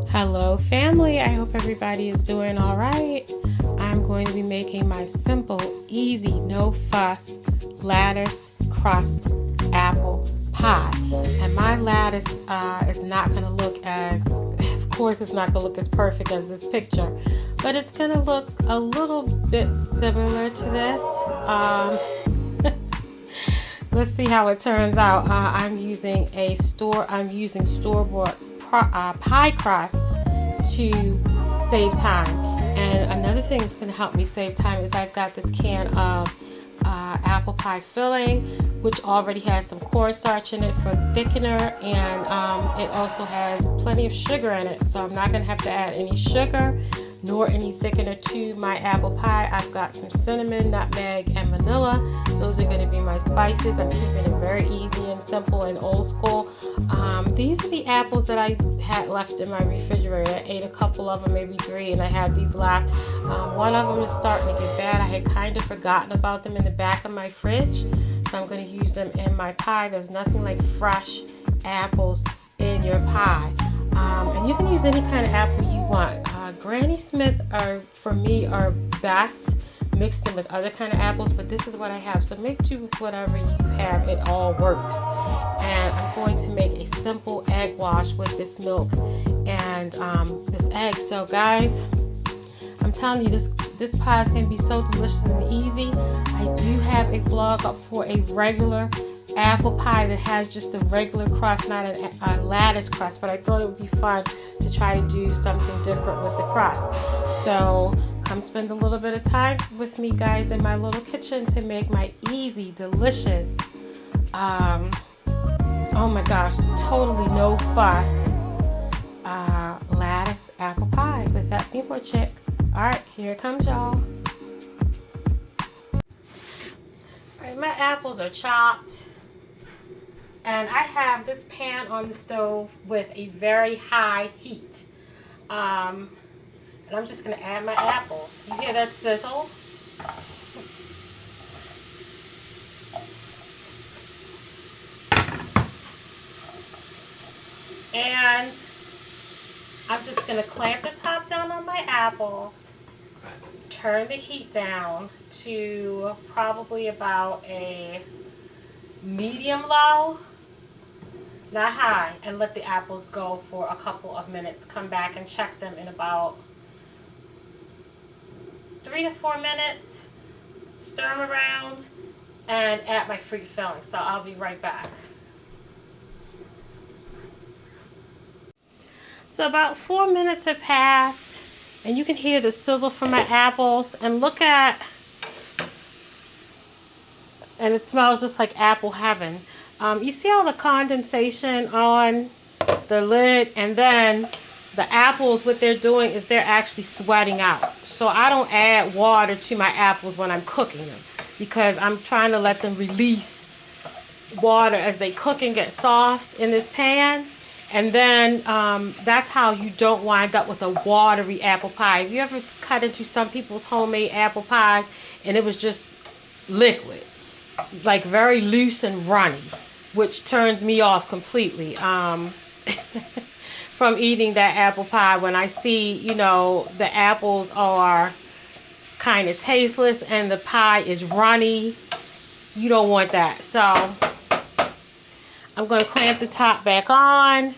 Hello family, I hope everybody is doing all right. I'm going to be making my simple, easy, no fuss lattice crust apple pie. And my lattice is not going to look as, of course it's not going to look as perfect as this picture, but it's going to look a little bit similar to this. Let's see how it turns out. I'm using store-bought pie crust to save time. And another thing that's going to help me save time is I've got this can of apple pie filling, which already has some cornstarch in it for thickener, and it also has plenty of sugar in it, so I'm not going to have to add any sugar nor any thickener to my apple pie. I've got some cinnamon, nutmeg, and vanilla. Those are going to be my spices. I'm keeping it very easy and simple and old school. These are the apples that I had left in my refrigerator. I ate a couple of them, maybe 3, and I had these left. One of them is starting to get bad. I had kind of forgotten about them in the back of my fridge, so I'm going to use them in my pie. There's nothing like fresh apples in your pie. And you can use any kind of apple you want. Granny Smith for me are best mixed in with other kind of apples, but this is what I have, so make do with whatever you have. It all works. And I'm going to make a simple egg wash with this milk and this egg. So guys, I'm telling you, this pie is going to be so delicious and easy. I do have a vlog up for a regular apple pie that has just the regular crust, not a lattice crust, but I thought it would be fun to try to do something different with the crust. So come spend a little bit of time with me, guys, in my little kitchen to make my easy, delicious, oh my gosh, totally no fuss lattice apple pie with that people chick. All right, here it comes, y'all. All right, my apples are chopped. And I have this pan on the stove with a very high heat. And I'm just going to add my apples. You hear that sizzle? And I'm just going to clamp the top down on my apples. Turn the heat down to probably about a medium low. Not high, and let the apples go for a couple of minutes. Come back and check them in about 3 to 4 minutes. Stir them around and add my fruit filling. So I'll be right back. So about 4 minutes have passed, and you can hear the sizzle from my apples. And look at, and it smells just like apple heaven. You see all the condensation on the lid, and then the apples, what they're doing is they're actually sweating out. So I don't add water to my apples when I'm cooking them, because I'm trying to let them release water as they cook and get soft in this pan. And then that's how you don't wind up with a watery apple pie. Have you ever cut into some people's homemade apple pies and it was just liquid, like very loose and runny, which turns me off completely from eating that apple pie. When I see, you know, the apples are kind of tasteless and the pie is runny, you don't want that. So I'm going to clamp the top back on.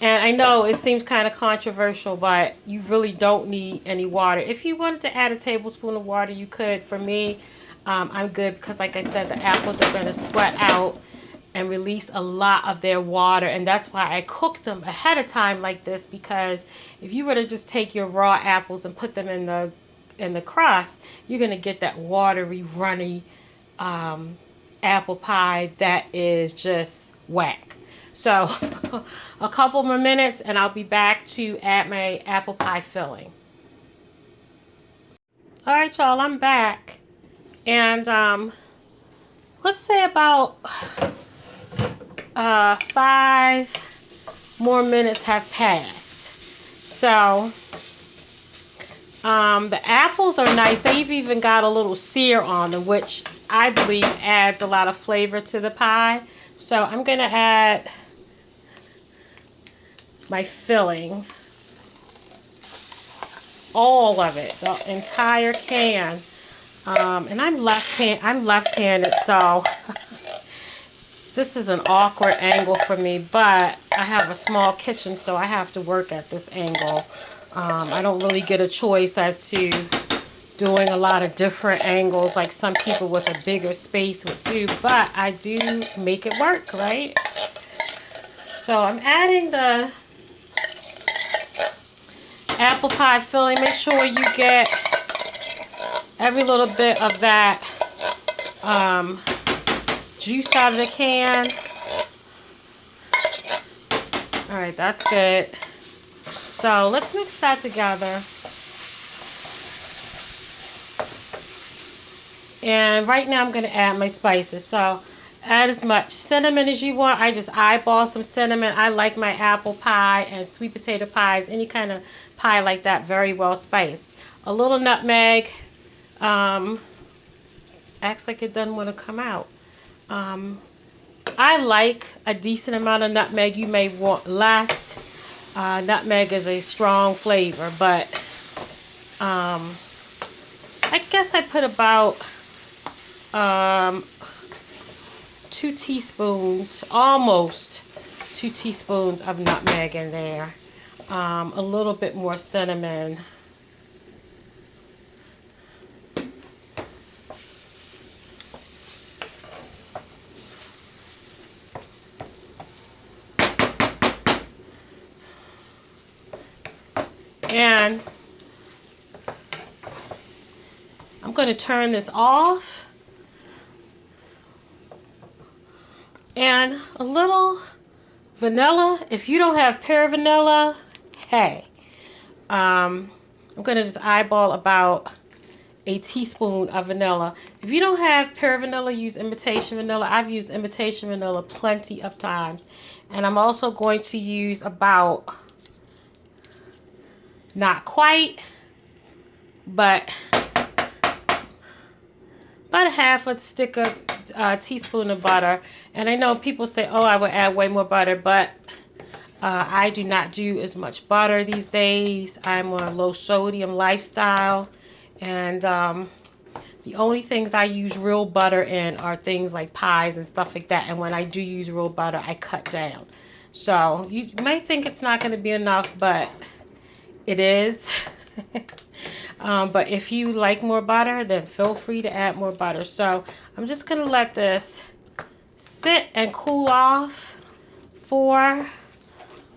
And I know it seems kind of controversial, but you really don't need any water. If you wanted to add a tablespoon of water, you could. For me, I'm good because, like I said, the apples are going to sweat out and release a lot of their water, and that's why I cook them ahead of time like this, because if you were to just take your raw apples and put them in the crust, you're going to get that watery, runny apple pie that is just whack. So a couple more minutes and I'll be back to add my apple pie filling. All right, y'all, I'm back, and let's say about 5 more minutes have passed. So the apples are nice. They've even got a little sear on them, which I believe adds a lot of flavor to the pie. So I'm going to add my filling. all of it, the entire can. And I'm left-handed, so this is an awkward angle for me, but I have a small kitchen, so I have to work at this angle. I don't really get a choice as to doing a lot of different angles like some people with a bigger space would do, but I do make it work, right? So I'm adding the apple pie filling. Make sure you get every little bit of that juice out of the can. All right, that's good. So let's mix that together. And right now I'm going to add my spices. So add as much cinnamon as you want. I just eyeball some cinnamon. I like my apple pie and sweet potato pies, any kind of pie like that, very well spiced. A little nutmeg. Acts like it doesn't want to come out. I like a decent amount of nutmeg. You may want less. Nutmeg is a strong flavor, but I guess I put about 2 teaspoons, almost 2 teaspoons of nutmeg in there. A little bit more cinnamon. And I'm going to turn this off. And a little vanilla. If you don't have pure vanilla, hey. I'm going to just eyeball about a teaspoon of vanilla. If you don't have pure vanilla, use imitation vanilla. I've used imitation vanilla plenty of times. And I'm also going to use about, not quite, but about a half a stick of teaspoon of butter. And I know people say, oh, I would add way more butter, but I do not do as much butter these days. I'm on a low sodium lifestyle, and the only things I use real butter in are things like pies and stuff like that. And when I do use real butter, I cut down. So you might think it's not going to be enough, but it is. But if you like more butter, then feel free to add more butter. So I'm just going to let this sit and cool off for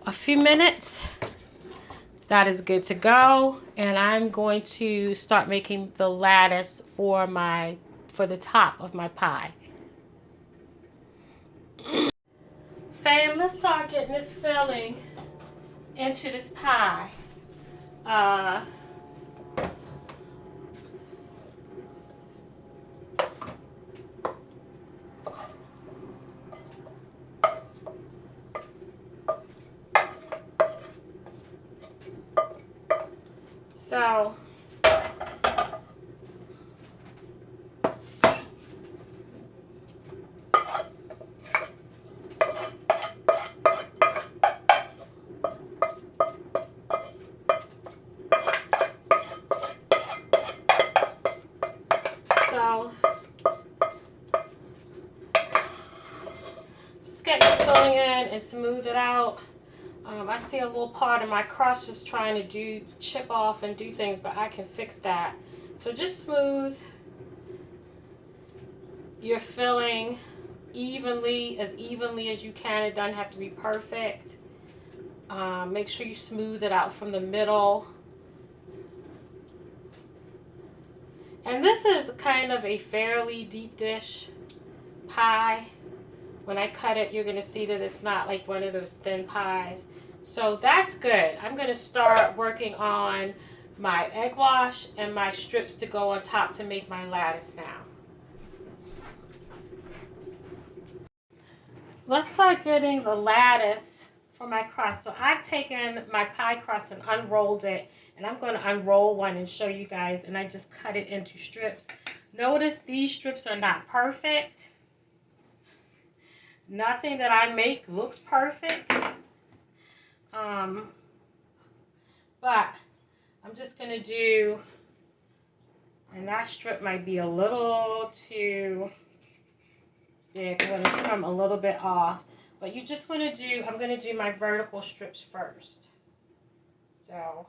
a few minutes. That is good to go. And I'm going to start making the lattice for the top of my pie. Fam, let's start getting this filling into this pie. So just get the filling in and smooth it out. I see a little part of my crust just trying to chip off and do things, but I can fix that. So just smooth your filling evenly as you can. It doesn't have to be perfect. Make sure you smooth it out from the middle. And this is kind of a fairly deep dish pie. When I cut it, you're going to see that it's not like one of those thin pies. So that's good. I'm going to start working on my egg wash and my strips to go on top to make my lattice now. Let's start getting the lattice for my crust. So I've taken my pie crust and unrolled it, and I'm going to unroll one and show you guys, and I just cut it into strips. Notice these strips are not perfect. Nothing that I make looks perfect. But I'm just going to do, and that strip might be a little too big. I'm going to trim a little bit off. But you just want to do, I'm going to do my vertical strips first. So,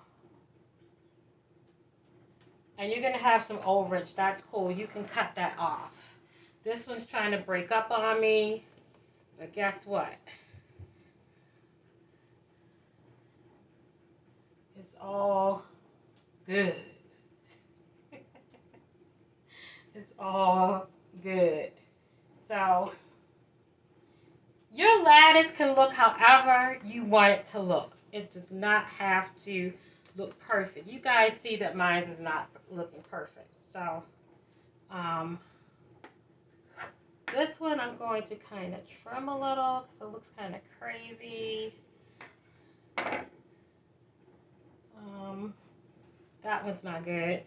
and you're going to have some overage. That's cool. You can cut that off. This one's trying to break up on me. But guess what? It's all good. It's all good. So, your lattice can look however you want it to look. It does not have to look perfect. You guys see that mine is not looking perfect. So, this one I'm going to kind of trim a little because it looks kind of crazy. That one's not good.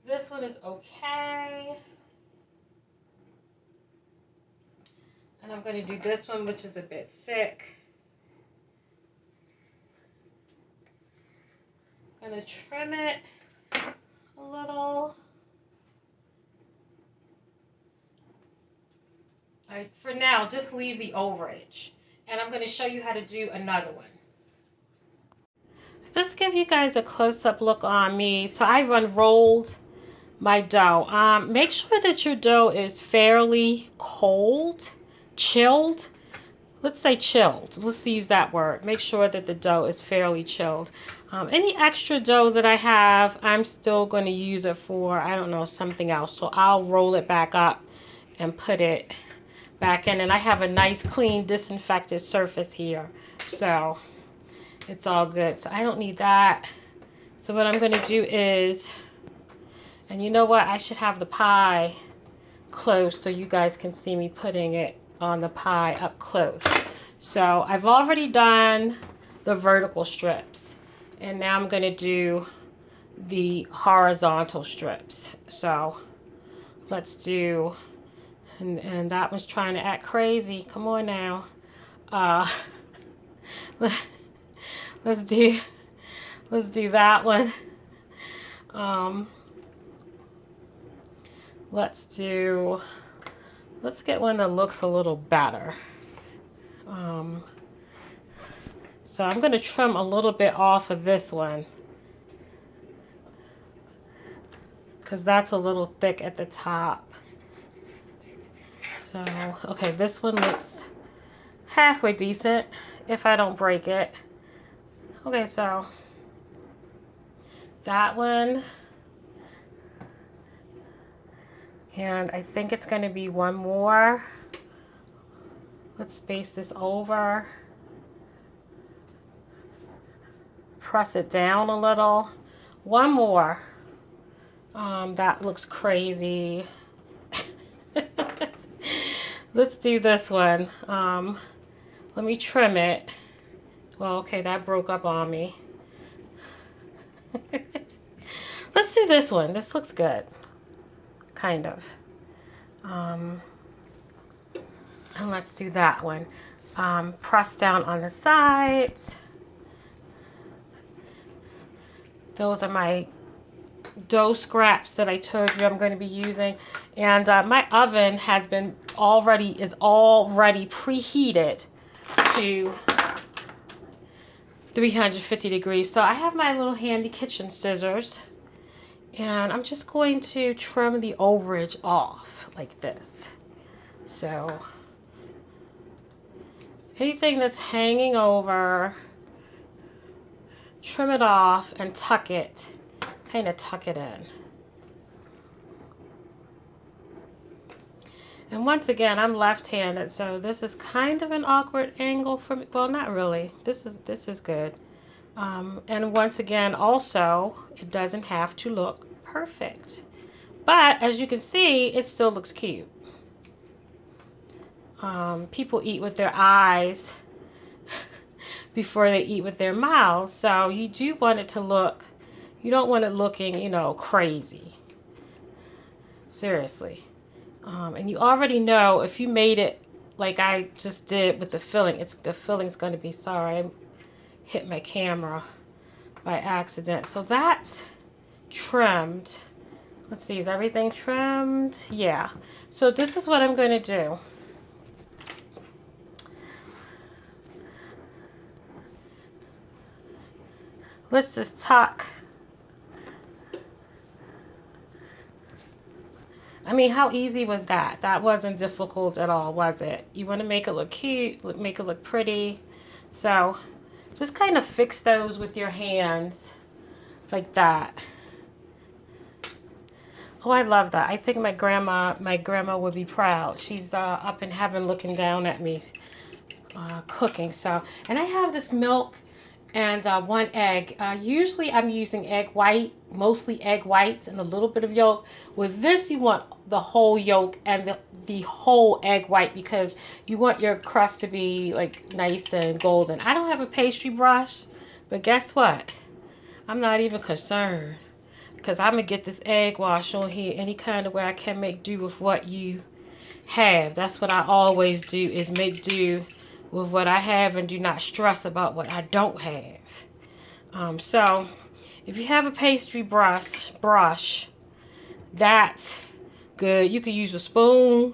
This one is okay. And I'm going to do this one, which is a bit thick. I'm going to trim it a little. All right, for now, just leave the overage. And I'm going to show you how to do another one. Just give you guys a close-up look on me. So I've unrolled my dough. Make sure that your dough is fairly cold, chilled. Let's say chilled. Let's use that word. Make sure that the dough is fairly chilled. Any extra dough that I have, I'm still going to use it for, I don't know, something else. So I'll roll it back up and put it back in. And I have a nice, clean, disinfected surface here. So it's all good. So I don't need that. So what I'm going to do is, and you know what? I should have the pie close so you guys can see me putting it on the pie up close. So I've already done the vertical strips. And now I'm going to do the horizontal strips. So let's do, and that one's trying to act crazy. Come on now. Let's do that one. Let's get one that looks a little better. So I'm going to trim a little bit off of this one because that's a little thick at the top. So, okay, this one looks halfway decent if I don't break it. Okay, so that one, and I think it's going to be one more. Let's space this over. Press it down a little. One more. That looks crazy. Let's do this one. Let me trim it. Well, okay, that broke up on me. Let's do this one. This looks good. Kind of. And let's do that one. Press down on the sides. Those are my dough scraps that I told you I'm going to be using. And my oven is already preheated to 350 degrees. So I have my little handy kitchen scissors. And I'm just going to trim the overage off like this. So anything that's hanging over, trim it off and tuck it. Kind of tuck it in. And once again, I'm left-handed, so this is kind of an awkward angle for me. Well, not really. This is good. And once again, also, it doesn't have to look perfect. But as you can see, it still looks cute. People eat with their eyes before they eat with their mouths. So you do want it to look, you don't want it looking, you know, crazy. Seriously. And you already know if you made it like I just did with the filling, the filling's going to be, sorry, I'm hit my camera by accident. So that's trimmed. Let's see, is everything trimmed? Yeah. So this is what I'm going to do. Let's just tuck. I mean, how easy was that? That wasn't difficult at all, was it? You want to make it look cute, make it look pretty. So just kind of fix those with your hands like that. Oh, I love that. I think my grandma would be proud. She's up in heaven looking down at me cooking. So, and I have this milk and 1 egg. Usually I'm using egg white, mostly egg whites and a little bit of yolk. With this, you want the whole yolk and the whole egg white because you want your crust to be like nice and golden. I don't have a pastry brush, but guess what? I'm not even concerned because I'm going to get this egg wash on here any kind of way I can make do with what you have. That's what I always do, is make do with what I have and do not stress about what I don't have. So if you have a pastry brush, that's good. You could use a spoon.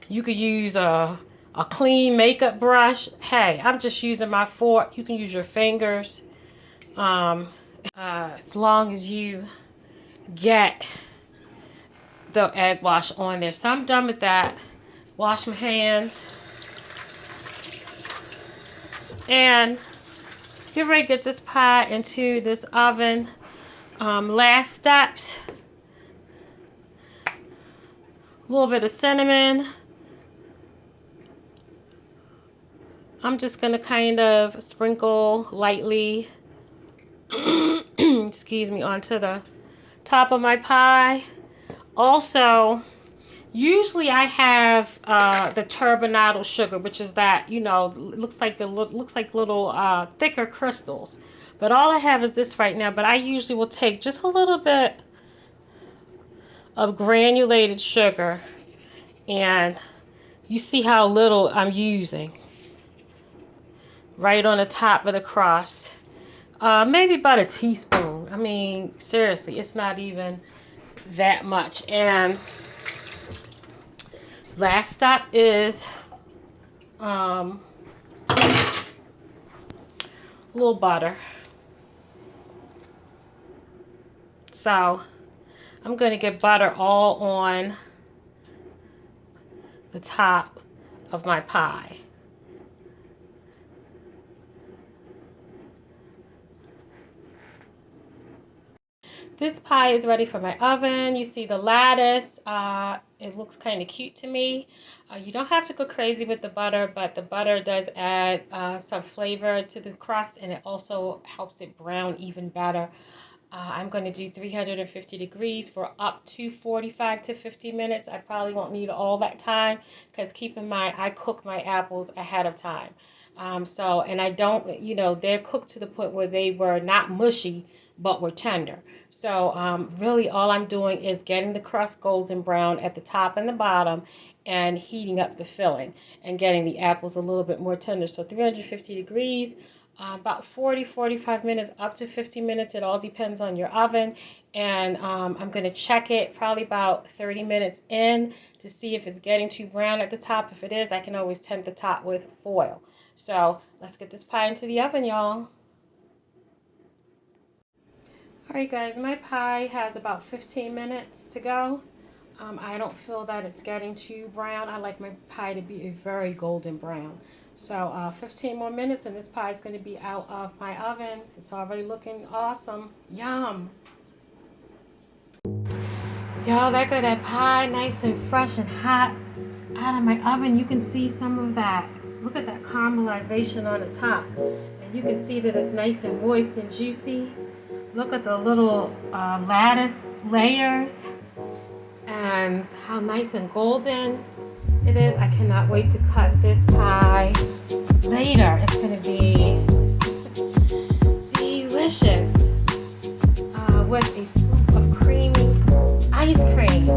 You could use a clean makeup brush. Hey, I'm just using my fork. You can use your fingers. As long as you get the egg wash on there. So I'm done with that. Wash my hands. And get ready to get this pie into this oven. Last steps. A little bit of cinnamon. I'm just going to kind of sprinkle lightly, excuse me, onto the top of my pie. Also, usually I have the turbinado sugar, which is that, you know, looks like little thicker crystals. But all I have is this right now. But I usually will take just a little bit of granulated sugar, and you see how little I'm using right on the top of the crust. Maybe about a teaspoon. I mean, seriously, it's not even that much. And last step is a little butter. So I'm going to get butter all on the top of my pie. This pie is ready for my oven. You see the lattice. It looks kind of cute to me. You don't have to go crazy with the butter, but the butter does add some flavor to the crust, and it also helps it brown even better. I'm going to do 350 degrees for up to 45 to 50 minutes. I probably won't need all that time because keep in mind, I cook my apples ahead of time. And I don't, you know, they're cooked to the point where they were not mushy, but were tender. So really all I'm doing is getting the crust golden brown at the top and the bottom and heating up the filling and getting the apples a little bit more tender. So 350 degrees. About 45 minutes, up to 50 minutes. It all depends on your oven. And I'm going to check it probably about 30 minutes in to see if it's getting too brown at the top. If it is, I can always tint the top with foil. So let's get this pie into the oven, y'all. Alright guys, my pie has about 15 minutes to go. I don't feel that it's getting too brown. I like my pie to be a very golden brown. So 15 more minutes and this pie is going to be out of my oven. It's already looking awesome. Yum! Y'all, there go that pie, nice and fresh and hot out of my oven. You can see some of that. Look at that caramelization on the top. And you can see that it's nice and moist and juicy. Look at the little lattice layers and how nice and golden it is. I cannot wait to cut this pie later. It's going to be delicious with a scoop of creamy ice cream.